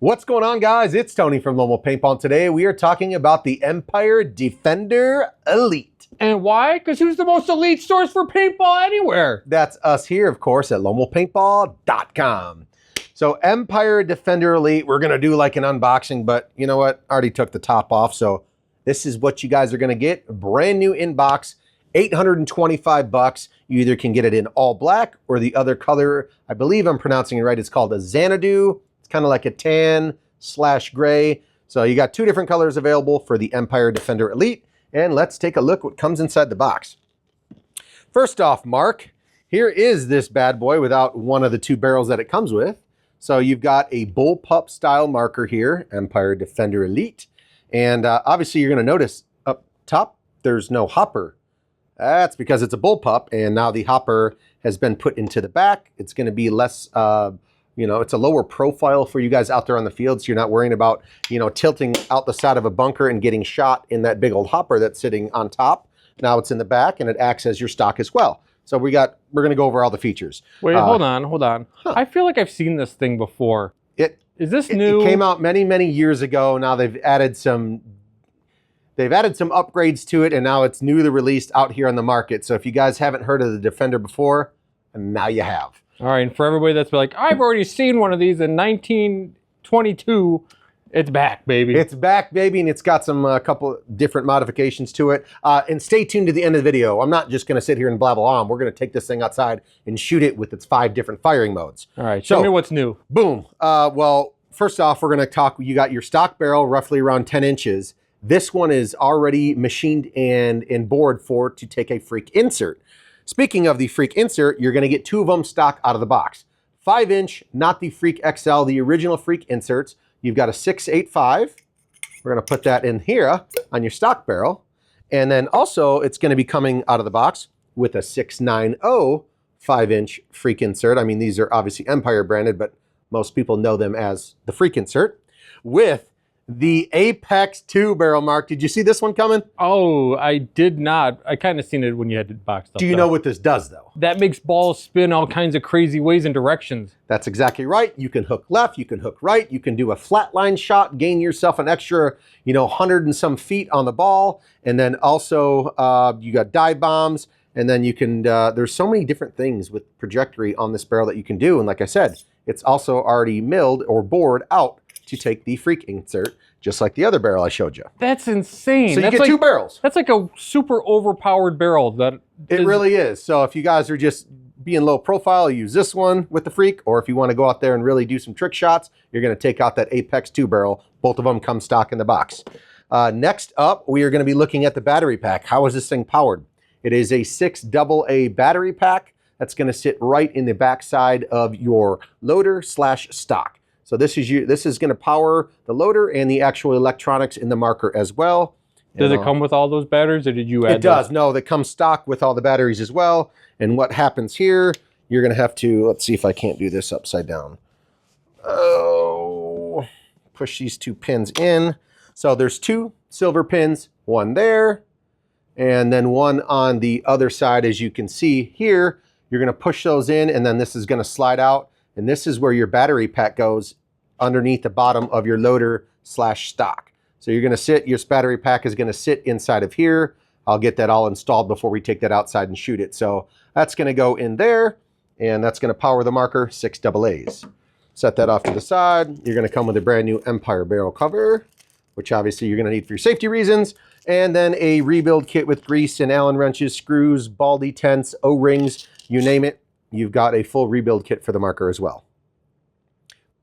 What's going on, guys? It's Tony from Lomo Paintball. And today we are talking about the Empire Defender Elite. And why? Because who's the most elite source for paintball anywhere? That's us here, of course, at lomopaintball.com. So Empire Defender Elite, we're going to do like an unboxing, but you know what? I already took the top off, so this is what you guys are going to get. Brand new in box, $825. You either can get it in all black or the other color. I believe I'm pronouncing it right. It's called a Xanadu. It's kind of like a tan/gray. So you got two different colors available for the Empire Defender Elite. And let's take a look what comes inside the box. First off, Mark, here is this bad boy without one of the two barrels that it comes with. So you've got a bullpup style marker here, Empire Defender Elite. And obviously you're going to notice up top, there's no hopper. That's because it's a bullpup, and now the hopper has been put into the back. It's going to be less, it's a lower profile for you guys out there on the field, so you're not worrying about, tilting out the side of a bunker and getting shot in that big old hopper that's sitting on top. Now it's in the back, and it acts as your stock as well. So we're going to go over all the features. Wait, hold on. Huh. I feel like I've seen this thing before. Is this new? It came out many, many years ago. Now they've added some upgrades to it, and now it's newly released out here on the market. So if you guys haven't heard of the Defender before, now you have. All right, and for everybody that's like, I've already seen one of these in 1922, it's back, baby. It's back, baby, and it's got some couple different modifications to it. And stay tuned to the end of the video. I'm not just going to sit here and blabble on. We're going to take this thing outside and shoot it with its 5 different firing modes. All right, show me what's new. Boom. Well, first off, we're going to talk. You got your stock barrel, roughly around 10 inches. This one is already machined and bored to take a freak insert. Speaking of the freak insert, you're going to get 2 of them stock out of the box. 5-inch, not the Freak XL, the original freak inserts. You've got a 685. We're going to put that in here on your stock barrel. And then also, it's going to be coming out of the box with a 690 5-inch freak insert. I mean, these are obviously Empire branded, but most people know them as the freak insert. With the Apex 2 barrel, Mark. Did you see this one coming? Oh, I did not. I kind of seen it when you had it boxed up. Do you know what this does, though? That makes balls spin all kinds of crazy ways and directions. That's exactly right. You can hook left, you can hook right, you can do a flatline shot, gain yourself an extra, 100 and some feet on the ball. And then also you got dive bombs, and then you can, there's so many different things with trajectory on this barrel that you can do. And like I said, it's also already milled or bored out to take the freak insert, just like the other barrel I showed you. That's insane. So you get 2 barrels. That's like a super overpowered barrel. It really is. So if you guys are just being low profile, use this one with the freak, or if you want to go out there and really do some trick shots, you're going to take out that Apex 2 barrel. Both of them come stock in the box. Next up, we are going to be looking at the battery pack. How is this thing powered? It is a 6AA battery pack that's going to sit right in the back side of your loader/stock. So this is going to power the loader and the actual electronics in the marker as well. Does it come with all those batteries, or did you add It does. No, they come stock with all the batteries as well. And what happens here, you're going to have to, let's see if I can't do this upside down. Oh, push these 2 pins in. So there's 2 silver pins, one there, and then one on the other side. As you can see here, you're going to push those in, and then this is going to slide out. And this is where your battery pack goes underneath the bottom of your loader/stock. So you're going to sit, your battery pack is going to sit inside of here. I'll get that all installed before we take that outside and shoot it. So that's going to go in there, and that's going to power the marker 6AAs. Set that off to the side. You're going to come with a brand new Empire barrel cover, which obviously you're going to need for your safety reasons. And then a rebuild kit with grease and Allen wrenches, screws, ball detents, O-rings, you name it. You've got a full rebuild kit for the marker as well.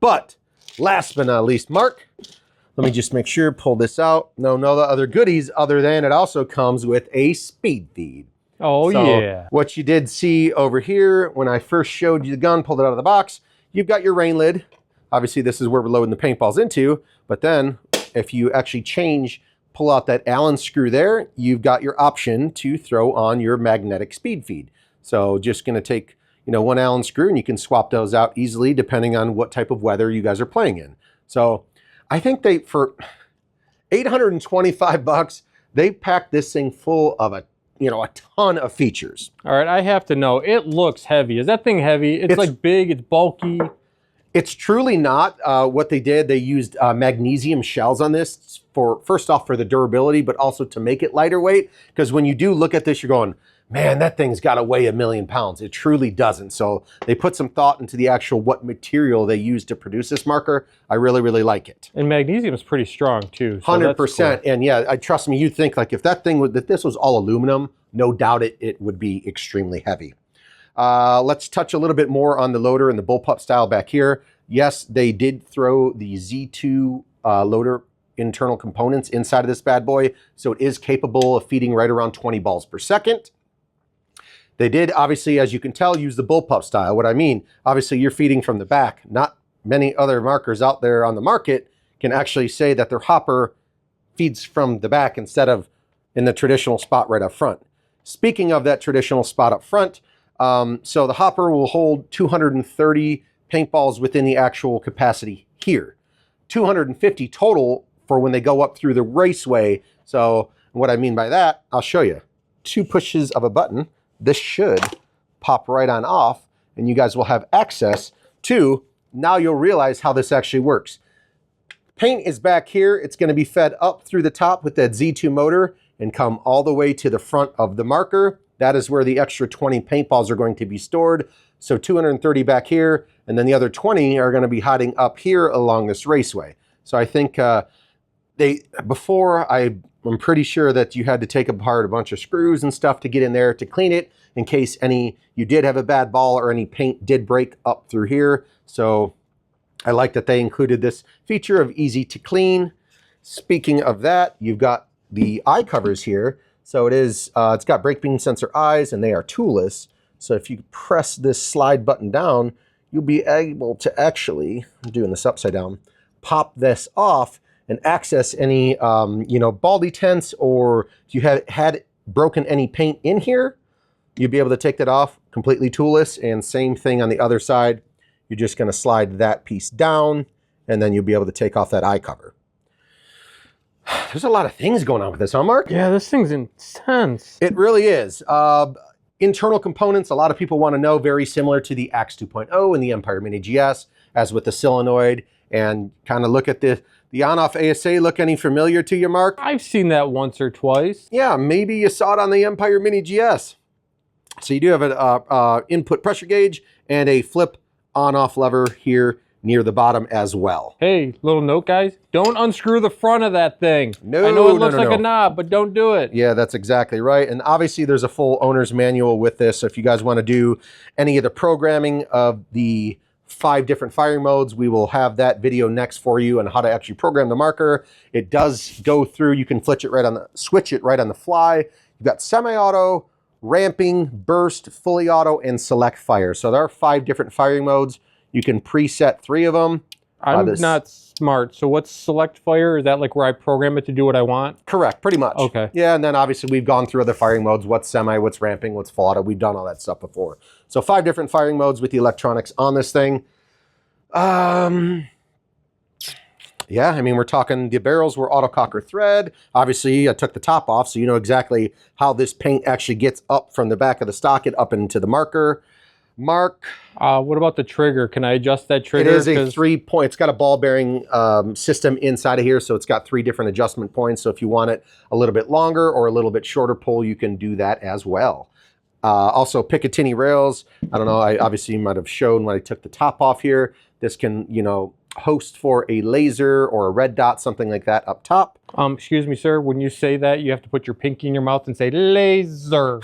But last but not least, Mark, let me just make sure, pull this out. No other goodies other than it also comes with a speed feed. Oh, so yeah. What you did see over here when I first showed you the gun, pulled it out of the box, you've got your rain lid. Obviously, this is where we're loading the paintballs into. But then if you actually pull out that Allen screw there, you've got your option to throw on your magnetic speed feed. So just going to take 1 Allen screw, and you can swap those out easily depending on what type of weather you guys are playing in. So I think for $825, they packed this thing full of a ton of features. All right, I have to know, it looks heavy. Is that thing heavy? It's like big, it's bulky. It's truly not. What they did, they used magnesium shells on this for, first off, for the durability, but also to make it lighter weight. Because when you do look at this, you're going, man, that thing's got to weigh 1,000,000 pounds. It truly doesn't. So they put some thought into the actual what material they used to produce this marker. I really, really like it. And magnesium is pretty strong too. So 100%. Cool. And yeah, trust me, you'd think like if that thing was, that this was all aluminum, no doubt it would be extremely heavy. Let's touch a little bit more on the loader and the bullpup style back here. Yes, they did throw the Z2 loader internal components inside of this bad boy, so it is capable of feeding right around 20 balls per second. They did, obviously, as you can tell, use the bullpup style. What I mean, obviously, you're feeding from the back. Not many other markers out there on the market can actually say that their hopper feeds from the back instead of in the traditional spot right up front. Speaking of that traditional spot up front, so the hopper will hold 230 paintballs within the actual capacity here. 250 total for when they go up through the raceway. So what I mean by that, I'll show you. 2 pushes of a button. This should pop right on off, and you guys will have access to, now you'll realize how this actually works. Paint is back here. It's going to be fed up through the top with that Z2 motor and come all the way to the front of the marker. That is where the extra 20 paintballs are going to be stored. So 230 back here, and then the other 20 are going to be hiding up here along this raceway. So I think I'm pretty sure that you had to take apart a bunch of screws and stuff to get in there to clean it in case you did have a bad ball or any paint did break up through here. So I like that they included this feature of easy to clean. Speaking of that, you've got the eye covers here. So it's got brake beam sensor eyes, and they are toolless. So if you press this slide button down, you'll be able to actually, I'm doing this upside down, pop this off and access any, ball detents, or if you had broken any paint in here, you'll be able to take that off completely toolless. And same thing on the other side. You're just going to slide that piece down, and then you'll be able to take off that eye cover. There's a lot of things going on with this, huh, Mark? Yeah, this thing's intense. It really is. Internal components, a lot of people want to know, very similar to the Axe 2.0 and the Empire Mini GS, as with the solenoid. And kind of look at the on-off ASA. Look any familiar to you, Mark? I've seen that once or twice. Yeah, maybe you saw it on the Empire Mini GS. So you do have an input pressure gauge and a flip on-off lever here near the bottom as well. Hey, little note, guys. Don't unscrew the front of that thing. No, I know it looks like a knob, but don't do it. Yeah, that's exactly right. And obviously there's a full owner's manual with this. So if you guys want to do any of the programming of the 5 different firing modes, we will have that video next for you on how to actually program the marker. It does go through, you can switch it right on the fly. You've got semi-auto, ramping, burst, fully auto, and select fire. So there are 5 different firing modes. You can preset 3 of them. I'm not smart. So what's select fire? Is that like where I program it to do what I want? Correct, pretty much. Okay. Yeah, and then obviously we've gone through other firing modes, what's semi, what's ramping, what's full auto. We've done all that stuff before. So 5 different firing modes with the electronics on this thing. Yeah, I mean, we're talking the barrels were autococker thread. Obviously, I took the top off, so you know exactly how this paint actually gets up from the back of the stock and up into the marker. Mark. What about the trigger? Can I adjust that trigger? It is a 3-point. It's got a ball bearing system inside of here, so it's got 3 different adjustment points. So if you want it a little bit longer or a little bit shorter pull, you can do that as well. Also, Picatinny rails. I don't know. Obviously you might have shown when I took the top off here. This can, host for a laser or a red dot, something like that up top. Excuse me, sir. When you say that, you have to put your pinky in your mouth and say laser.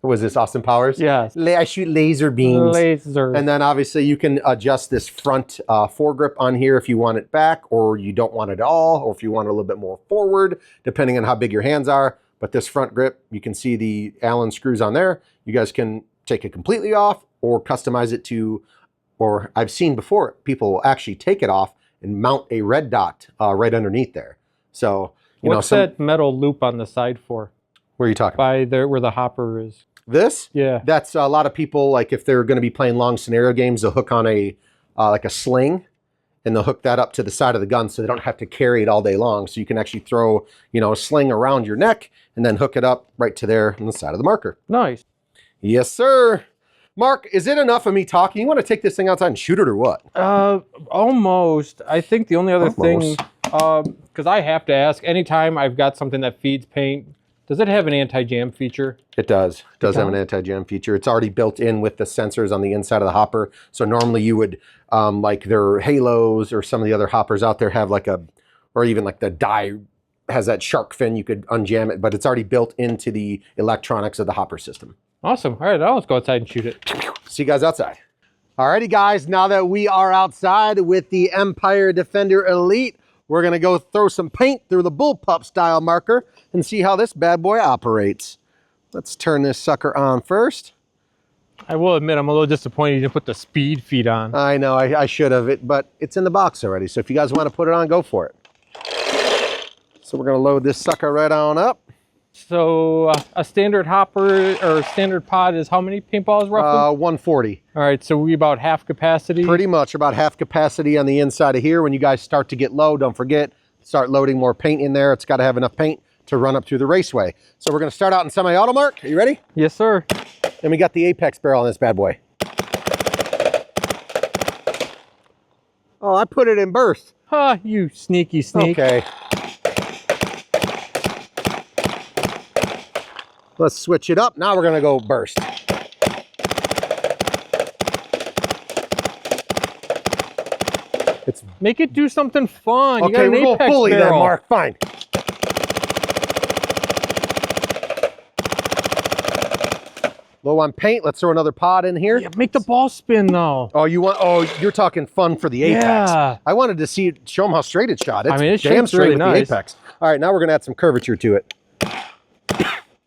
Was this Austin Powers? Yes. I shoot laser beams. Laser. And then obviously you can adjust this front foregrip on here if you want it back, or you don't want it at all, or if you want it a little bit more forward, depending on how big your hands are. But this front grip, you can see the Allen screws on there. You guys can take it completely off or customize it to, or I've seen before, people will actually take it off and mount a red dot right underneath there. So, what's that metal loop on the side for? Where are you talking? By there, where the hopper is. This? Yeah. That's a lot of people, like if they're going to be playing long scenario games, they'll hook on a like a sling, and they'll hook that up to the side of the gun so they don't have to carry it all day long. So you can actually throw, a sling around your neck and then hook it up right to there on the side of the marker. Nice. Yes, sir. Mark, is it enough of me talking? You want to take this thing outside and shoot it or what? Almost. I think the only other thing, because I have to ask, anytime I've got something that feeds paint, does it have an anti-jam feature? It does. It does have an anti-jam feature. It's already built in with the sensors on the inside of the hopper. So normally you would, like their Halos or some of the other hoppers out there have like a, or even like the die has that shark fin, you could unjam it, but it's already built into the electronics of the hopper system. Awesome. All right, now let's go outside and shoot it. See you guys outside. Alrighty guys, now that we are outside with the Empire Defender Elite, we're gonna go throw some paint through the bullpup style marker and see how this bad boy operates. Let's turn this sucker on first. I will admit, I'm a little disappointed you didn't put the speed feed on. I know, I should have but it's in the box already. So if you guys want to put it on, go for it. So we're gonna load this sucker right on up. So a standard hopper or standard pod is how many paintballs roughly? 140. All right, so we about half capacity? Pretty much about half capacity on the inside of here. When you guys start to get low, don't forget, start loading more paint in there. It's got to have enough paint to run up through the raceway. So we're going to start out in semi-auto, Mark. Are you ready? Yes, sir. And we got the apex barrel on this bad boy. Oh, I put it in burst. Huh, you sneaky sneak. Okay. Let's switch it up. Now we're going to go burst. Make it do something fun. Okay, you got an we're going apex fully barrel. then, Mark. Fine. Low on paint. Let's throw another pod in here. Yeah, make the ball spin though. Oh, you're talking fun for the apex. Yeah. I wanted to show them how straight it shot. It's I mean, it damn shoots straight really with nice. the apex. All right, now we're going to add some curvature to it.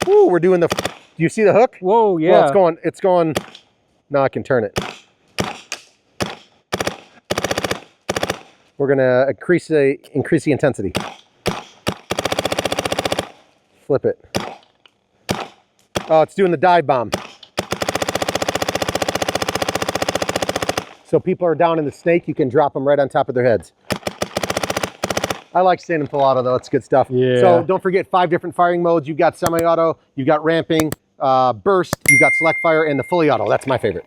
Ooh, we're doing the, do you see the hook? Whoa, yeah. Well, it's going, now I can turn it. We're going to increase the intensity. Flip it. Oh, it's doing the dive bomb. So people are down in the snake, you can drop them right on top of their heads. I like staying in full auto though, it's good stuff. Yeah. So don't forget 5 different firing modes. You've got semi-auto, you've got ramping, burst, you've got select fire, and the fully auto. That's my favorite.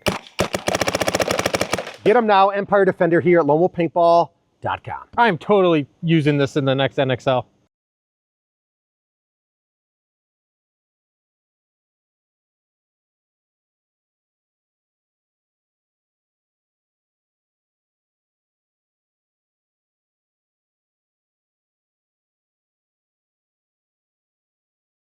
Get them now, Empire Defender here at LoneWolfPaintball.com. I'm totally using this in the next NXL.